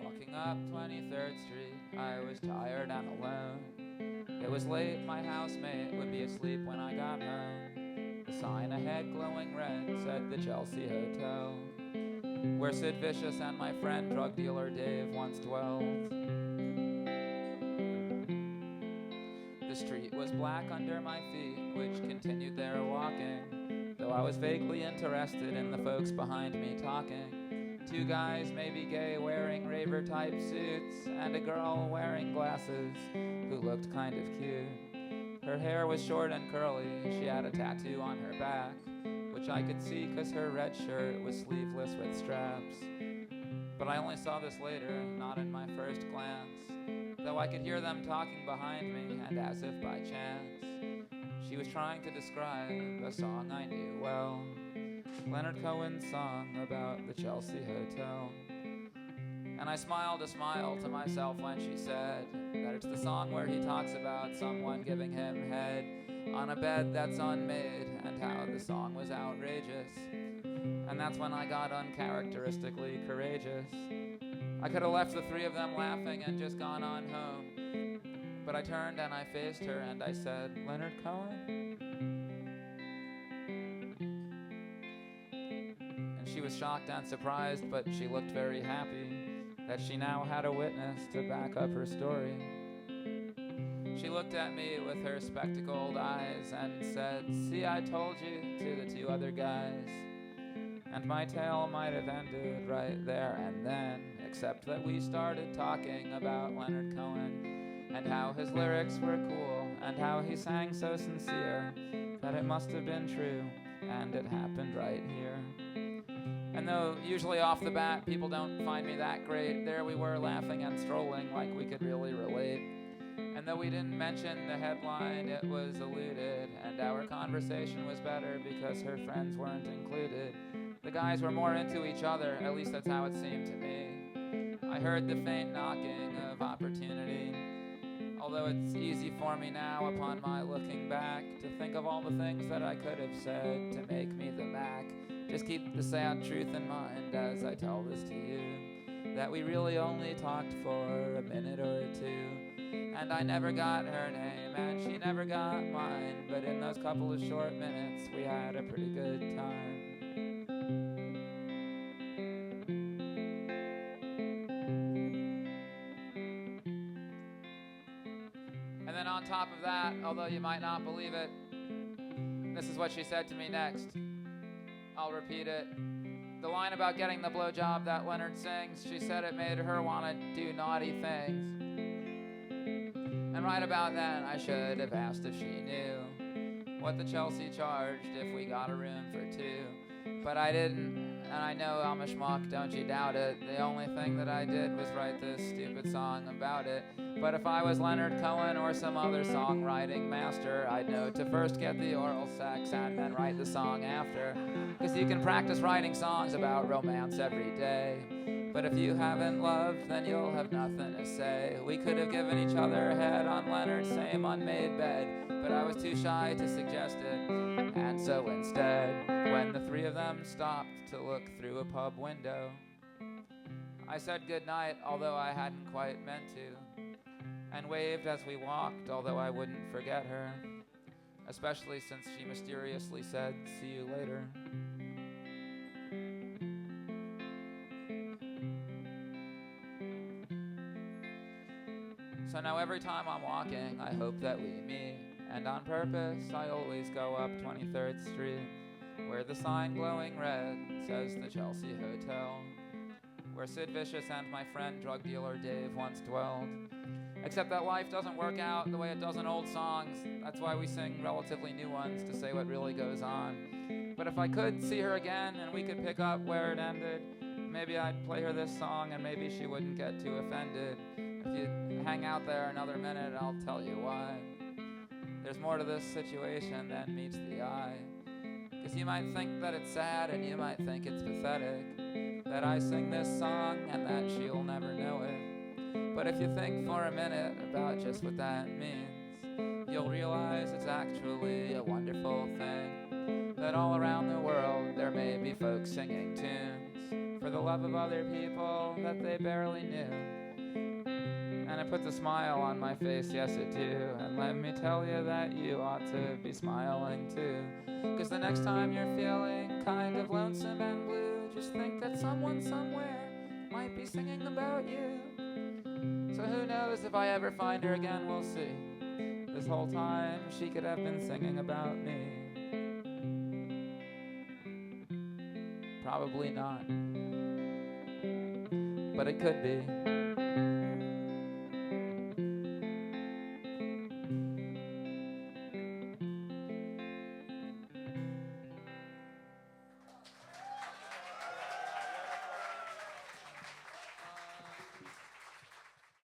Walking up 23rd Street, I was tired and alone. It was late, my housemate would be asleep when I got home. The sign ahead, glowing red, said the Chelsea Hotel, where Sid Vicious and my friend drug dealer Dave once dwelled. The street was black under my feet, which continued their walking, though I was vaguely interested in the folks behind me talking. Two guys, maybe gay, wearing raver-type suits, and a girl wearing glasses who looked kind of cute. Her hair was short and curly, she had a tattoo on her back, which I could see because her red shirt was sleeveless with straps. But I only saw this later, not in my first glance, though I could hear them talking behind me, and as if by chance, she was trying to describe a song I knew well, Leonard Cohen's song about the Chelsea Hotel. And I smiled a smile to myself when she said that it's the song where he talks about someone giving him head on a bed that's unmade, and how the song was outrageous. And that's when I got uncharacteristically courageous. I could have left the three of them laughing and just gone on home, but I turned and I faced her and I said, Leonard Cohen? And she was shocked and surprised, but she looked very happy that she now had a witness to back up her story. She looked at me with her spectacled eyes and said, see, I told you, to the two other guys. And my tale might have ended right there and then, except that we started talking about Leonard Cohen and how his lyrics were cool and how he sang so sincere that it must have been true, and it happened right here. And though usually off the bat people don't find me that great, there we were laughing and strolling like we could really relate. And though we didn't mention the headline, it was alluded, and our conversation was better because her friends weren't included. The guys were more into each other, at least that's how it seemed to me. I heard the faint knocking of opportunity, although it's easy for me now upon my looking back to think of all the things that I could have said to make me the Mac. Just keep the sad truth in mind as I tell this to you, that we really only talked for a minute or two, and I never got her name and she never got mine, but in those couple of short minutes we had a pretty good time. And then on top of that, although you might not believe it, this is what she said to me next. I'll repeat it. The line about getting the blowjob that Leonard sings, she said it made her want to do naughty things. And right about then, I should have asked if she knew what the Chelsea charged if we got a room for two. But I didn't, and I know I'm a schmuck, don't you doubt it. The only thing that I did was write this stupid song about it. But if I was Leonard Cohen or some other songwriting master, I'd know to first get the oral sex and then write the song after. Because you can practice writing songs about romance every day, but if you haven't loved, then you'll have nothing to say. We could have given each other a head on Leonard's same unmade bed, but I was too shy to suggest it. And so instead, when the three of them stopped to look through a pub window, I said goodnight, although I hadn't quite meant to, and waved as we walked, although I wouldn't forget her, especially since she mysteriously said, see you later. So now every time I'm walking, I hope that we meet, and on purpose I always go up 23rd Street, where the sign glowing red says the Chelsea Hotel, where Sid Vicious and my friend drug dealer Dave once dwelled. Except that life doesn't work out the way it does in old songs. That's why we sing relatively new ones to say what really goes on. But if I could see her again and we could pick up where it ended, maybe I'd play her this song and maybe she wouldn't get too offended. If you hang out there another minute, I'll tell you why. There's more to this situation than meets the eye. 'Cause you might think that it's sad and you might think it's pathetic that I sing this song and that she'll never know it. But if you think for a minute about just what that means, you'll realize it's actually a wonderful thing that all around the world there may be folks singing tunes for the love of other people that they barely knew. And it puts a smile on my face, yes it do. And let me tell you that you ought to be smiling too. 'Cause the next time you're feeling kind of lonesome and blue, just think that someone somewhere might be singing about you. So who knows, if I ever find her again, we'll see. This whole time she could have been singing about me. Probably not, but it could be.